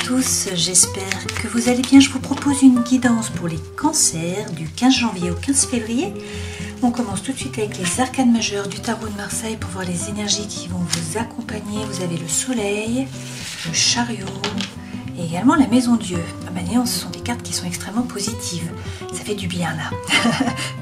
tous, j'espère que vous allez bien. Je vous propose une guidance pour les cancers du 15 janvier au 15 février. On commence tout de suite avec les arcanes majeures du tarot de Marseille pour voir les énergies qui vont vous accompagner. Vous avez le soleil, le chariot et également la maison Dieu. Ah ben non, ce sont des cartes qui sont extrêmement positives. Ça fait du bien là,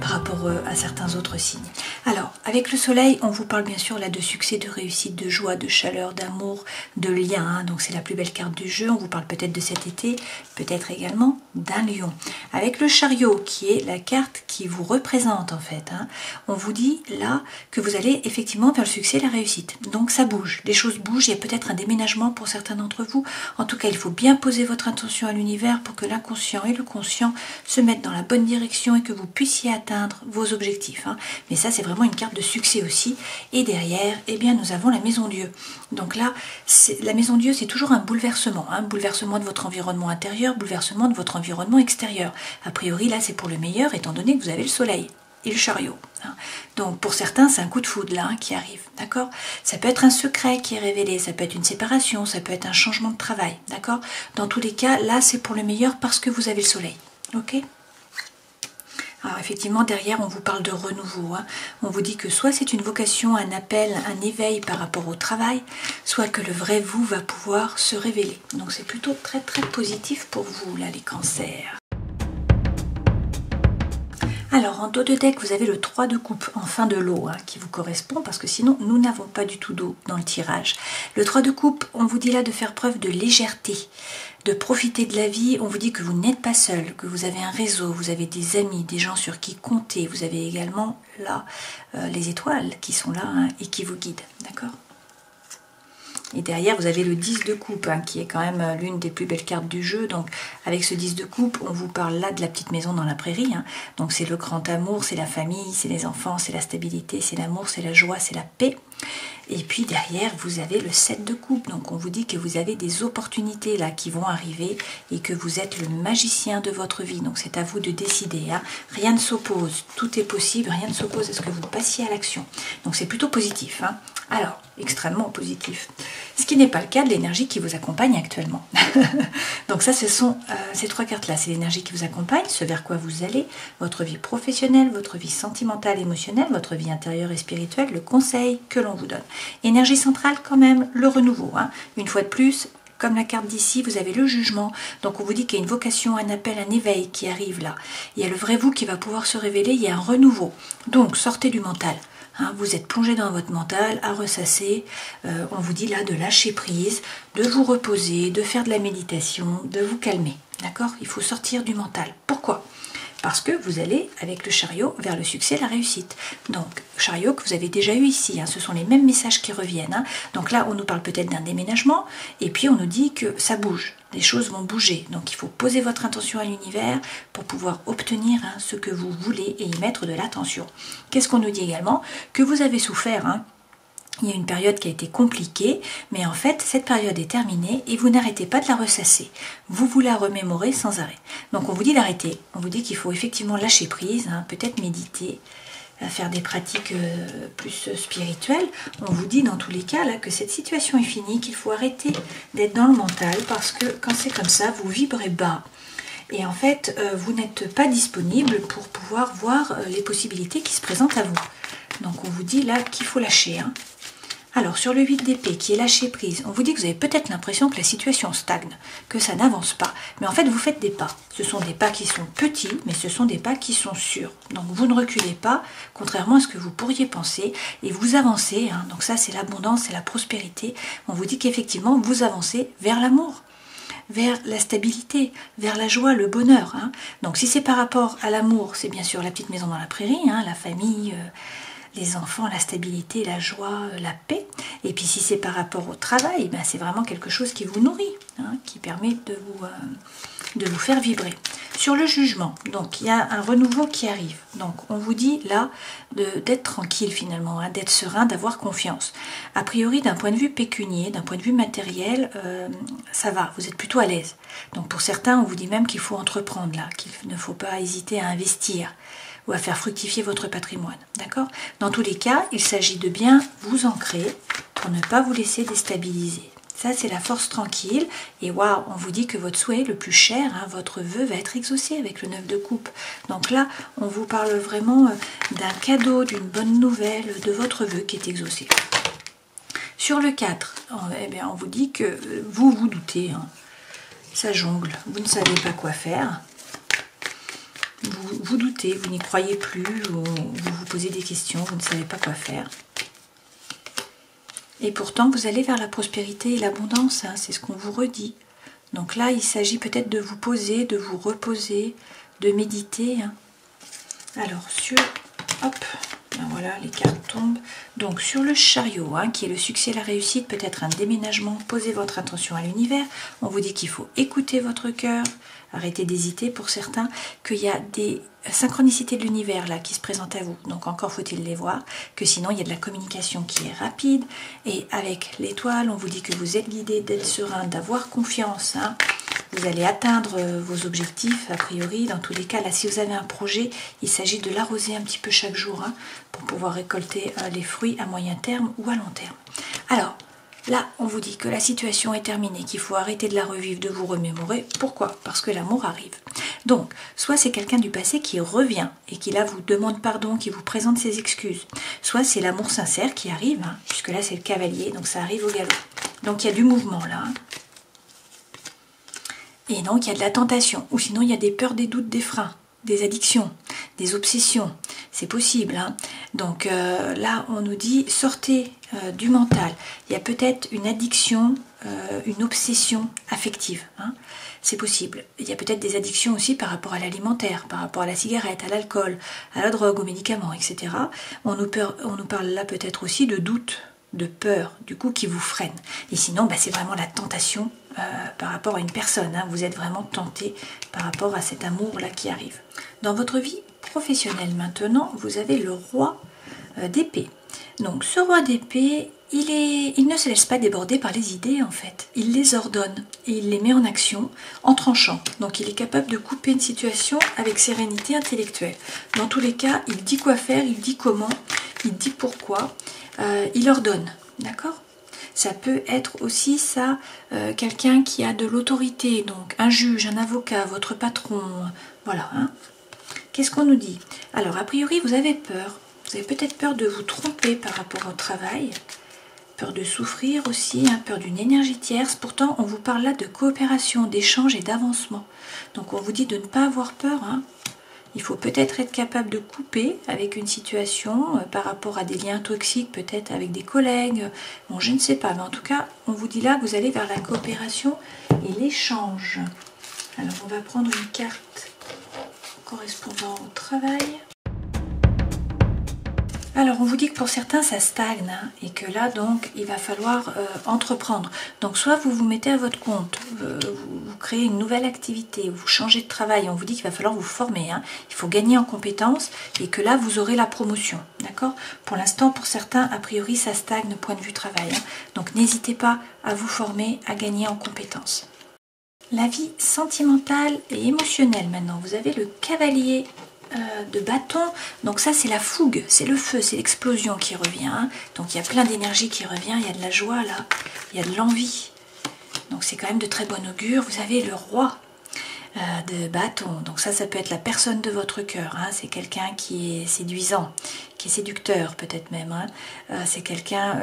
par rapport à certains autres signes. Alors, avec le soleil, on vous parle bien sûr là de succès, de réussite, de joie, de chaleur, d'amour, de lien. Hein. Donc c'est la plus belle carte du jeu. On vous parle peut-être de cet été, peut-être également d'un lion. Avec le chariot, qui est la carte qui vous représente en fait. Hein, on vous dit là que vous allez effectivement vers le succès et la réussite. Donc ça bouge, les choses bougent. Il y a peut-être un déménagement pour certains d'entre vous. En tout cas, il faut bien poser votre intention à l'univers pour que l'inconscient et le conscient se mettent dans la bonne direction et que vous puissiez atteindre vos objectifs. Hein. Mais ça, c'est vraiment une carte de succès aussi. Et derrière, eh bien, nous avons la maison Dieu. Donc là, la maison Dieu, c'est toujours un bouleversement. Hein, bouleversement de votre environnement intérieur, bouleversement de votre environnement extérieur. A priori, là, c'est pour le meilleur, étant donné que vous avez le soleil et le chariot. Hein. Donc pour certains, c'est un coup de foudre là qui arrive, d'accord? Ça peut être un secret qui est révélé, ça peut être une séparation, ça peut être un changement de travail, d'accord? Dans tous les cas, là, c'est pour le meilleur parce que vous avez le soleil, ok? Alors effectivement, derrière, on vous parle de renouveau. Hein. On vous dit que soit c'est une vocation, un appel, un éveil par rapport au travail, soit que le vrai vous va pouvoir se révéler. Donc c'est plutôt très très positif pour vous, là, les cancers. Alors, en dos de deck, vous avez le 3 de coupe en fin de lot hein, qui vous correspond parce que sinon, nous n'avons pas du tout d'eau dans le tirage. Le 3 de coupe, on vous dit là de faire preuve de légèreté, de profiter de la vie. On vous dit que vous n'êtes pas seul, que vous avez un réseau, vous avez des amis, des gens sur qui compter. Vous avez également là les étoiles qui sont là hein, et qui vous guident, d'accord ? Et derrière, vous avez le 10 de coupe, hein, qui est quand même l'une des plus belles cartes du jeu. Donc, avec ce 10 de coupe, on vous parle là de la petite maison dans la prairie. Hein. Donc, c'est le grand amour, c'est la famille, c'est les enfants, c'est la stabilité, c'est l'amour, c'est la joie, c'est la paix. Et puis, derrière, vous avez le 7 de coupe. Donc, on vous dit que vous avez des opportunités là qui vont arriver et que vous êtes le magicien de votre vie. Donc, c'est à vous de décider. Hein. Rien ne s'oppose. Tout est possible. Rien ne s'oppose à ce que vous passiez à l'action. Donc, c'est plutôt positif. Hein. Alors, extrêmement positif. Ce qui n'est pas le cas de l'énergie qui vous accompagne actuellement. Donc ça, ce sont ces trois cartes-là. C'est l'énergie qui vous accompagne, ce vers quoi vous allez, votre vie professionnelle, votre vie sentimentale, émotionnelle, votre vie intérieure et spirituelle, le conseil que l'on vous donne. Énergie centrale quand même, le renouveau. Hein. Une fois de plus, comme la carte d'ici, vous avez le jugement. Donc on vous dit qu'il y a une vocation, un appel, un éveil qui arrive là. Il y a le vrai vous qui va pouvoir se révéler, il y a un renouveau. Donc sortez du mental. Hein, vous êtes plongé dans votre mental, à ressasser. On vous dit là de lâcher prise, de vous reposer, de faire de la méditation, de vous calmer. D'accord? Il faut sortir du mental. Pourquoi? Parce que vous allez, avec le chariot, vers le succès et la réussite. Donc, chariot que vous avez déjà eu ici, hein, ce sont les mêmes messages qui reviennent. Hein. Donc là, on nous parle peut-être d'un déménagement, et puis on nous dit que ça bouge, les choses vont bouger. Donc il faut poser votre intention à l'univers pour pouvoir obtenir hein, ce que vous voulez et y mettre de l'attention. Qu'est-ce qu'on nous dit également? Que vous avez souffert, hein. Il y a une période qui a été compliquée, mais en fait, cette période est terminée et vous n'arrêtez pas de la ressasser. Vous la remémorez sans arrêt. Donc, on vous dit d'arrêter. On vous dit qu'il faut effectivement lâcher prise, hein, peut-être méditer, faire des pratiques plus spirituelles. On vous dit dans tous les cas là, que cette situation est finie, qu'il faut arrêter d'être dans le mental parce que quand c'est comme ça, vous vibrez bas. Et en fait, vous n'êtes pas disponible pour pouvoir voir les possibilités qui se présentent à vous. Donc, on vous dit là qu'il faut lâcher. Hein. Alors, sur le 8 d'épée, qui est lâcher prise, on vous dit que vous avez peut-être l'impression que la situation stagne, que ça n'avance pas. Mais en fait, vous faites des pas. Ce sont des pas qui sont petits, mais ce sont des pas qui sont sûrs. Donc, vous ne reculez pas, contrairement à ce que vous pourriez penser, et vous avancez. Hein. Donc ça, c'est l'abondance, c'est la prospérité. On vous dit qu'effectivement, vous avancez vers l'amour, vers la stabilité, vers la joie, le bonheur. Hein. Donc, si c'est par rapport à l'amour, c'est bien sûr la petite maison dans la prairie, hein, la famille... les enfants, la stabilité, la joie, la paix. Et puis si c'est par rapport au travail, ben c'est vraiment quelque chose qui vous nourrit, hein, qui permet de vous faire vibrer. Sur le jugement, donc il y a un renouveau qui arrive. Donc on vous dit là d'être tranquille finalement, hein, d'être serein, d'avoir confiance. A priori d'un point de vue pécunier, d'un point de vue matériel, ça va, vous êtes plutôt à l'aise. Donc pour certains, on vous dit même qu'il faut entreprendre là, qu'il ne faut pas hésiter à investir ou à faire fructifier votre patrimoine, d'accord? Dans tous les cas, il s'agit de bien vous ancrer pour ne pas vous laisser déstabiliser. Ça, c'est la force tranquille. Et waouh, on vous dit que votre souhait le plus cher, hein, votre vœu, va être exaucé avec le 9 de coupe. Donc là, on vous parle vraiment d'un cadeau, d'une bonne nouvelle, de votre vœu qui est exaucé. Sur le 4, eh bien, on vous dit que vous doutez. Hein. Ça jongle, vous ne savez pas quoi faire. Vous doutez, vous n'y croyez plus, vous vous posez des questions, vous ne savez pas quoi faire. Et pourtant, vous allez vers la prospérité et l'abondance, hein, c'est ce qu'on vous redit. Donc là, il s'agit peut-être de vous poser, de vous reposer, de méditer. Hein. Alors, hop, ben voilà, les cartes tombent. Donc, sur le chariot, hein, qui est le succès, la réussite, peut-être un déménagement, posez votre intention à l'univers. On vous dit qu'il faut écouter votre cœur, arrêtez d'hésiter pour certains, qu'il y a des synchronicités de l'univers là qui se présentent à vous. Donc encore faut-il les voir, que sinon il y a de la communication qui est rapide. Et avec l'étoile, on vous dit que vous êtes guidé, d'être serein, d'avoir confiance. Hein. Vous allez atteindre vos objectifs, a priori. Dans tous les cas, là, si vous avez un projet, il s'agit de l'arroser un petit peu chaque jour hein, pour pouvoir récolter les fruits à moyen terme ou à long terme. Alors, là, on vous dit que la situation est terminée, qu'il faut arrêter de la revivre, de vous remémorer. Pourquoi? Parce que l'amour arrive. Donc, soit c'est quelqu'un du passé qui revient et qui là vous demande pardon, qui vous présente ses excuses. Soit c'est l'amour sincère qui arrive, hein, puisque là c'est le cavalier, donc ça arrive au galop. Donc il y a du mouvement là. Hein. Et donc il y a de la tentation, ou sinon il y a des peurs, des doutes, des freins, des addictions, des obsessions. C'est possible. Hein. Donc là on nous dit sortez du mental. Il y a peut-être une addiction, une obsession affective. Hein. C'est possible. Il y a peut-être des addictions aussi par rapport à l'alimentaire, par rapport à la cigarette, à l'alcool, à la drogue, aux médicaments, etc. On nous parle là peut-être aussi de doute, de peur, du coup, qui vous freine. Et sinon, bah, c'est vraiment la tentation par rapport à une personne. Hein. Vous êtes vraiment tenté par rapport à cet amour-là qui arrive. Dans votre vie professionnelle maintenant, vous avez le roi d'épée. Donc ce roi d'épée, il ne se laisse pas déborder par les idées en fait. Il les ordonne et il les met en action en tranchant. Donc il est capable de couper une situation avec sérénité intellectuelle. Dans tous les cas, il dit quoi faire, il dit comment, il dit pourquoi, il ordonne. D'accord ? Ça peut être aussi ça, quelqu'un qui a de l'autorité, donc un juge, un avocat, votre patron, voilà. Hein. Qu'est-ce qu'on nous dit? Alors a priori vous avez peur. Vous avez peut-être peur de vous tromper par rapport au travail, peur de souffrir aussi, hein, peur d'une énergie tierce. Pourtant, on vous parle là de coopération, d'échange et d'avancement. Donc, on vous dit de ne pas avoir peur. Hein. Il faut peut-être être capable de couper avec une situation par rapport à des liens toxiques, peut-être avec des collègues. Bon, je ne sais pas, mais en tout cas, on vous dit là que vous allez vers la coopération et l'échange. Alors, on va prendre une carte correspondant au travail. Alors on vous dit que pour certains ça stagne hein, et que là donc il va falloir entreprendre. Donc soit vous vous mettez à votre compte, vous créez une nouvelle activité, vous changez de travail, on vous dit qu'il va falloir vous former, hein, il faut gagner en compétences et que là vous aurez la promotion. D'accord ? Pour l'instant pour certains a priori ça stagne point de vue travail. Hein, donc n'hésitez pas à vous former, à gagner en compétences. La vie sentimentale et émotionnelle maintenant. Vous avez le cavalier de bâton, donc ça c'est la fougue, c'est le feu, c'est l'explosion qui revient, hein. Donc il y a plein d'énergie qui revient, il y a de la joie là, il y a de l'envie, donc c'est quand même de très bon augure. Vous avez le roi de bâton, donc ça peut être la personne de votre cœur, hein. C'est quelqu'un qui est séduisant, qui est séducteur peut-être même, hein. C'est quelqu'un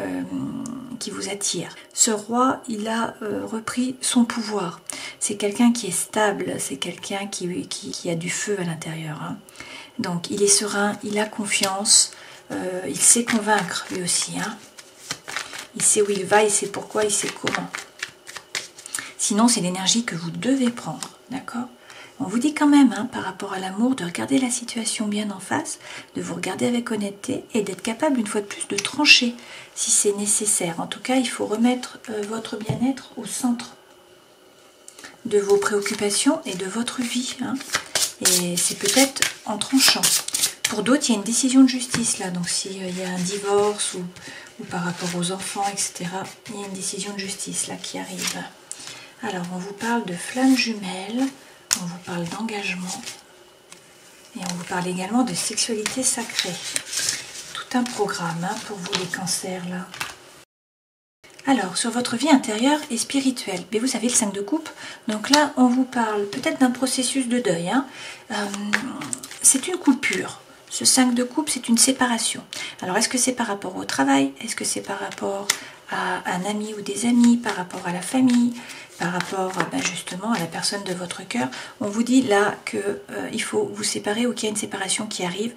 qui vous attire. Ce roi, il a repris son pouvoir, c'est quelqu'un qui est stable, c'est quelqu'un qui a du feu à l'intérieur, hein. Donc il est serein, il a confiance, il sait convaincre lui aussi, hein. Il sait où il va, il sait pourquoi, il sait comment. Sinon c'est l'énergie que vous devez prendre, d'accord ? On vous dit quand même, hein, par rapport à l'amour, de regarder la situation bien en face, de vous regarder avec honnêteté et d'être capable une fois de plus de trancher si c'est nécessaire. En tout cas, il faut remettre votre bien-être au centre de vos préoccupations et de votre vie, hein. Et c'est peut-être en tranchant. Pour d'autres, il y a une décision de justice là, donc s'il y a un divorce ou par rapport aux enfants, etc., il y a une décision de justice là qui arrive. Alors, on vous parle de flammes jumelles, on vous parle d'engagement et on vous parle également de sexualité sacrée. Tout un programme hein, pour vous les cancers là. Alors, sur votre vie intérieure et spirituelle, mais vous avez le 5 de coupe, donc là, on vous parle peut-être d'un processus de deuil. Hein. C'est une coupure. Ce 5 de coupe, c'est une séparation. Alors, est-ce que c'est par rapport au travail? Est-ce que c'est par rapport à un ami ou des amis? Par rapport à la famille? Par rapport justement à la personne de votre cœur? On vous dit là qu'il faut vous séparer ou qu'il y a une séparation qui arrive,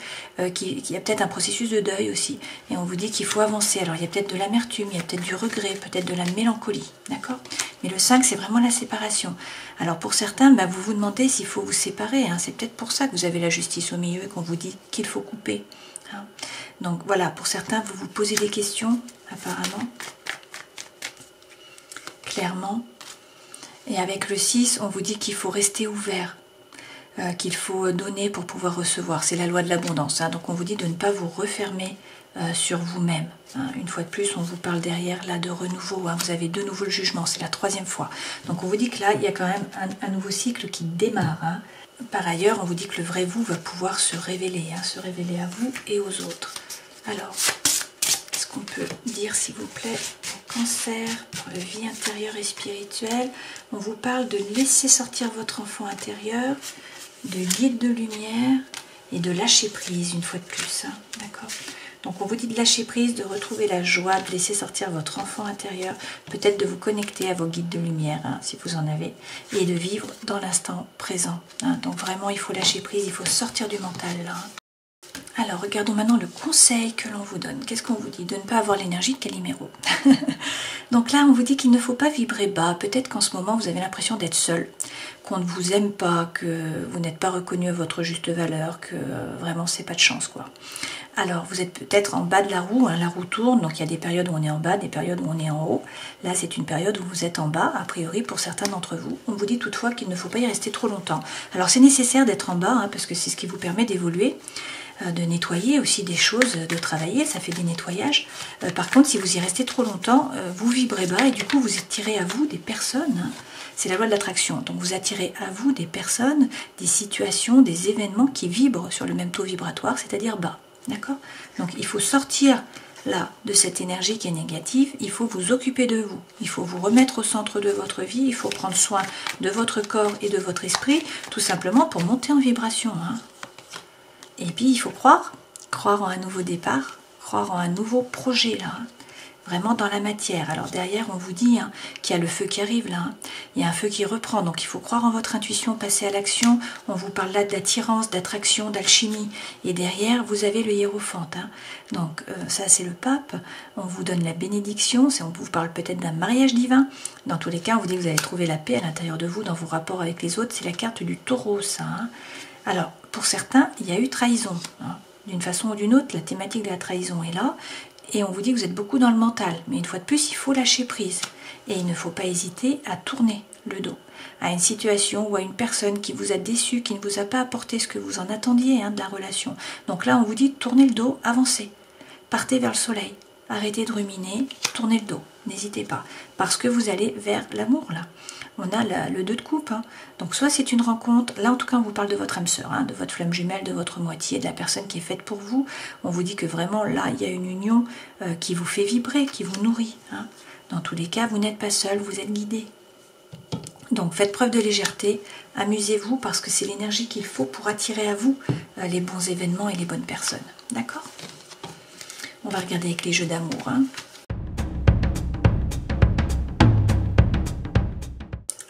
qu'il y a peut-être un processus de deuil aussi. Et on vous dit qu'il faut avancer. Alors, il y a peut-être de l'amertume, il y a peut-être du regret, peut-être de la mélancolie. D'accord? Mais le 5, c'est vraiment la séparation. Alors, pour certains, vous vous demandez s'il faut vous séparer. Hein. C'est peut-être pour ça que vous avez la justice au milieu et qu'on vous dit qu'il faut couper. Hein. Donc, voilà, pour certains, vous vous posez des questions, apparemment. Clairement. Et avec le 6, on vous dit qu'il faut rester ouvert, qu'il faut donner pour pouvoir recevoir. C'est la loi de l'abondance. Hein. Donc on vous dit de ne pas vous refermer sur vous-même. Hein. Une fois de plus, on vous parle derrière là de renouveau. Hein. Vous avez de nouveau le jugement, c'est la 3e fois. Donc on vous dit que là, il y a quand même un nouveau cycle qui démarre. Hein. Par ailleurs, on vous dit que le vrai vous va pouvoir se révéler à vous et aux autres. Alors, qu'est-ce qu'on peut dire, s'il vous plaît? Cancer, pour la vie intérieure et spirituelle, on vous parle de laisser sortir votre enfant intérieur, de guide de lumière et de lâcher prise une fois de plus. Hein, d'accord? Donc on vous dit de lâcher prise, de retrouver la joie, de laisser sortir votre enfant intérieur, peut-être de vous connecter à vos guides de lumière, hein, si vous en avez, et de vivre dans l'instant présent. Hein. Donc vraiment, il faut lâcher prise, il faut sortir du mental là. Hein. Alors, regardons maintenant le conseil que l'on vous donne. Qu'est-ce qu'on vous dit? De ne pas avoir l'énergie de Calimero. Donc là, on vous dit qu'il ne faut pas vibrer bas. Peut-être qu'en ce moment, vous avez l'impression d'être seul, qu'on ne vous aime pas, que vous n'êtes pas reconnu à votre juste valeur, que vraiment, c'est pas de chance, quoi. Alors, vous êtes peut-être en bas de la roue. Hein, la roue tourne, donc il y a des périodes où on est en bas, des périodes où on est en haut. Là, c'est une période où vous êtes en bas, a priori, pour certains d'entre vous. On vous dit toutefois qu'il ne faut pas y rester trop longtemps. Alors, c'est nécessaire d'être en bas, hein, parce que c'est ce qui vous permet d'évoluer, de nettoyer aussi des choses, de travailler, ça fait des nettoyages. Par contre, si vous y restez trop longtemps, vous vibrez bas et du coup, vous attirez à vous des personnes. Hein. C'est la loi de l'attraction. Donc, vous attirez à vous des personnes, des situations, des événements qui vibrent sur le même taux vibratoire, c'est-à-dire bas. D'accord? Donc, il faut sortir là de cette énergie qui est négative. Il faut vous occuper de vous. Il faut vous remettre au centre de votre vie. Il faut prendre soin de votre corps et de votre esprit, tout simplement pour monter en vibration. Hein. Et puis, il faut croire en un nouveau départ, croire en un nouveau projet, là, hein, vraiment dans la matière. Alors derrière, on vous dit qu'il y a le feu qui arrive, là, hein, il y a un feu qui reprend, donc il faut croire en votre intuition, passer à l'action. On vous parle là d'attirance, d'attraction, d'alchimie, et derrière, vous avez le hiérophante. Hein. Donc ça, c'est le pape, on vous donne la bénédiction, on vous parle peut-être d'un mariage divin. Dans tous les cas, on vous dit que vous allez trouver la paix à l'intérieur de vous, dans vos rapports avec les autres. C'est la carte du taureau, ça, hein. Alors, pour certains, il y a eu trahison. Hein. D'une façon ou d'une autre, la thématique de la trahison est là. Et on vous dit que vous êtes beaucoup dans le mental. Mais une fois de plus, il faut lâcher prise. Et il ne faut pas hésiter à tourner le dos à une situation ou à une personne qui vous a déçu, qui ne vous a pas apporté ce que vous en attendiez de la relation. Donc là, on vous dit tournez le dos, avancez. Partez vers le soleil. Arrêtez de ruminer, tournez le dos. N'hésitez pas. Parce que vous allez vers l'amour, là. On a le 2 de coupe. Hein. Donc soit c'est une rencontre, là en tout cas on vous parle de votre âme sœur, hein, de votre flamme jumelle, de votre moitié, de la personne qui est faite pour vous. On vous dit que vraiment là il y a une union qui vous fait vibrer, qui vous nourrit. Hein. Dans tous les cas, vous n'êtes pas seul, vous êtes guidé. Donc faites preuve de légèreté, amusez-vous parce que c'est l'énergie qu'il faut pour attirer à vous les bons événements et les bonnes personnes. D'accord? On va regarder avec les jeux d'amour. Hein.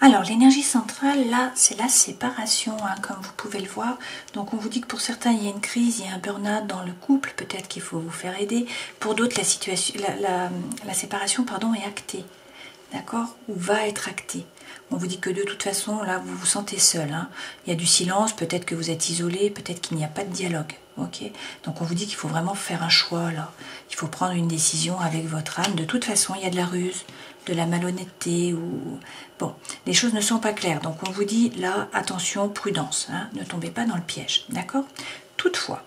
Alors, l'énergie centrale, là, c'est la séparation, hein, comme vous pouvez le voir. Donc, on vous dit que pour certains, il y a une crise, il y a un burn-out dans le couple. Peut-être qu'il faut vous faire aider. Pour d'autres, la séparation est actée. D'accord? Ou va être actée. On vous dit que de toute façon, là, vous vous sentez seul. Hein. Il y a du silence, peut-être que vous êtes isolé, peut-être qu'il n'y a pas de dialogue. Okay? Donc, on vous dit qu'il faut vraiment faire un choix, là. Il faut prendre une décision avec votre âme. De toute façon, il y a de la ruse, de la malhonnêteté ou... Bon, les choses ne sont pas claires. Donc, on vous dit, là, attention, prudence. Hein, ne tombez pas dans le piège. D'accord? Toutefois,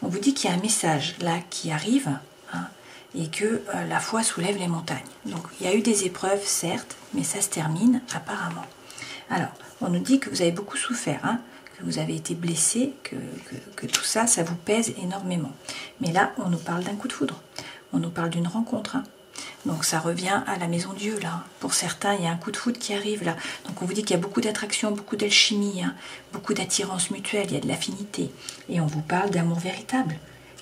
on vous dit qu'il y a un message, là, qui arrive, hein, et que la foi soulève les montagnes. Donc, il y a eu des épreuves, certes, mais ça se termine, apparemment. Alors, on nous dit que vous avez beaucoup souffert, hein, que vous avez été blessé, que tout ça, ça vous pèse énormément. Mais là, on nous parle d'un coup de foudre. On nous parle d'une rencontre, hein. Donc ça revient à la maison Dieu là. Pour certains, il y a un coup de foudre qui arrive là. Donc on vous dit qu'il y a beaucoup d'attraction, beaucoup d'alchimie, hein, beaucoup d'attirance mutuelle, il y a de l'affinité. Et on vous parle d'amour véritable,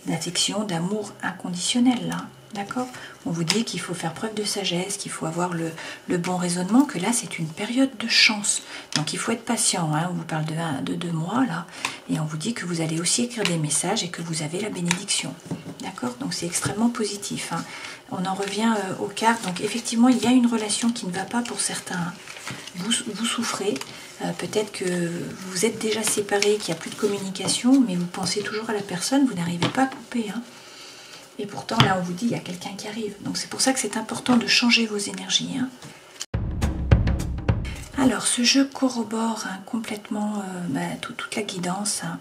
d'affection, d'amour inconditionnel là. D'accord? On vous dit qu'il faut faire preuve de sagesse, qu'il faut avoir le bon raisonnement, que là c'est une période de chance. Donc il faut être patient, hein. On vous parle de 2 mois là, et on vous dit que vous allez aussi écrire des messages et que vous avez la bénédiction. D'accord? Donc c'est extrêmement positif, hein. On en revient aux cartes. Donc effectivement, il y a une relation qui ne va pas pour certains. Vous souffrez. Peut-être que vous êtes déjà séparés, qu'il n'y a plus de communication, mais vous pensez toujours à la personne, vous n'arrivez pas à couper, hein. Et pourtant, là, on vous dit, il y a quelqu'un qui arrive. Donc c'est pour ça que c'est important de changer vos énergies, hein. Alors, ce jeu corrobore, hein, complètement toute la guidance, hein.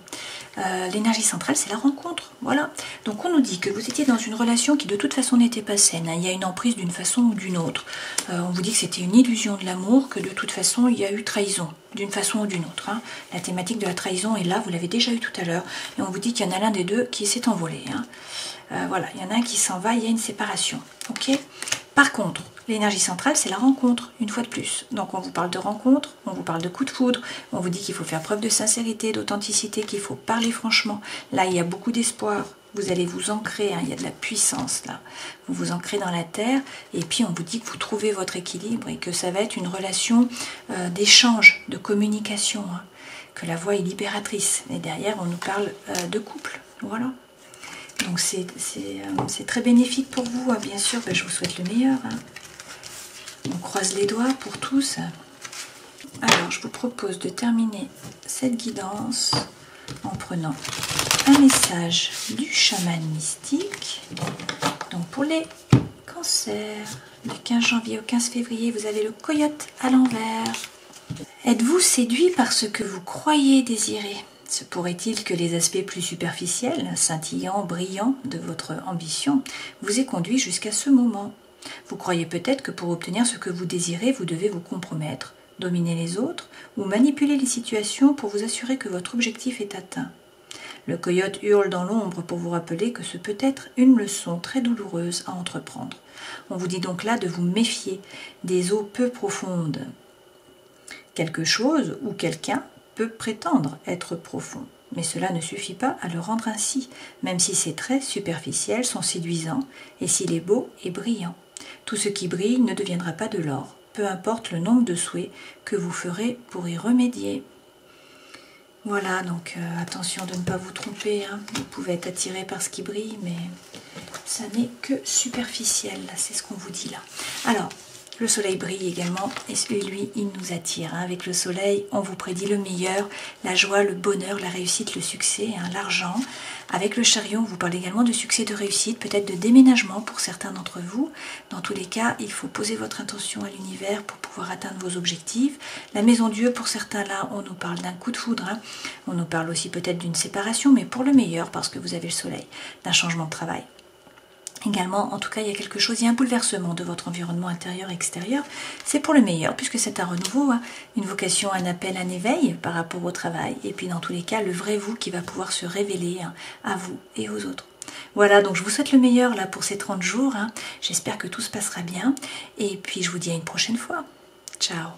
L'énergie centrale, c'est la rencontre. Voilà. Donc, on nous dit que vous étiez dans une relation qui, de toute façon, n'était pas saine, hein. Il y a une emprise d'une façon ou d'une autre. On vous dit que c'était une illusion de l'amour, que de toute façon, il y a eu trahison, d'une façon ou d'une autre, hein. La thématique de la trahison est là, vous l'avez déjà eu tout à l'heure. Et on vous dit qu'il y en a l'un des deux qui s'est envolé, hein. Voilà, il y en a un qui s'en va, il y a une séparation. Ok ? Par contre, l'énergie centrale, c'est la rencontre, une fois de plus. Donc on vous parle de rencontre, on vous parle de coup de foudre, on vous dit qu'il faut faire preuve de sincérité, d'authenticité, qu'il faut parler franchement. Là, il y a beaucoup d'espoir. Vous allez vous ancrer, hein, il y a de la puissance là. Vous vous ancrez dans la terre et puis on vous dit que vous trouvez votre équilibre et que ça va être une relation d'échange, de communication, hein, que la voix est libératrice. Et derrière, on nous parle de couple. Voilà. Donc c'est très bénéfique pour vous, hein. Bien sûr, je vous souhaite le meilleur, hein. On croise les doigts pour tous. Alors, je vous propose de terminer cette guidance en prenant un message du chaman mystique. Donc, pour les cancers, du 15 janvier au 15 février, vous avez le coyote à l'envers. Êtes-vous séduit par ce que vous croyez désirer ? Se pourrait-il que les aspects plus superficiels, scintillants, brillants de votre ambition vous aient conduit jusqu'à ce moment ? Vous croyez peut-être que pour obtenir ce que vous désirez, vous devez vous compromettre, dominer les autres ou manipuler les situations pour vous assurer que votre objectif est atteint. Le coyote hurle dans l'ombre pour vous rappeler que ce peut être une leçon très douloureuse à entreprendre. On vous dit donc là de vous méfier des eaux peu profondes. Quelque chose ou quelqu'un peut prétendre être profond, mais cela ne suffit pas à le rendre ainsi, même si ses traits superficiels sont séduisants et s'il est beau et brillant. Tout ce qui brille ne deviendra pas de l'or, peu importe le nombre de souhaits que vous ferez pour y remédier. Voilà, donc attention de ne pas vous tromper, hein. Vous pouvez être attiré par ce qui brille, mais ça n'est que superficiel, c'est ce qu'on vous dit là. Alors, le soleil brille également et lui, il nous attire, hein. Avec le soleil, on vous prédit le meilleur, la joie, le bonheur, la réussite, le succès, hein, l'argent. Avec le chariot, on vous parle également de succès, de réussite, peut-être de déménagement pour certains d'entre vous. Dans tous les cas, il faut poser votre intention à l'univers pour pouvoir atteindre vos objectifs. La maison Dieu, pour certains là, on nous parle d'un coup de foudre, hein. On nous parle aussi peut-être d'une séparation, mais pour le meilleur, parce que vous avez le soleil, d'un changement de travail. Également, en tout cas, il y a quelque chose, il y a un bouleversement de votre environnement intérieur et extérieur. C'est pour le meilleur, puisque c'est un renouveau, hein, une vocation, un appel, un éveil par rapport au travail. Et puis, dans tous les cas, le vrai vous qui va pouvoir se révéler, hein, à vous et aux autres. Voilà, donc je vous souhaite le meilleur là pour ces 30 jours, hein. J'espère que tout se passera bien. Et puis, je vous dis à une prochaine fois. Ciao.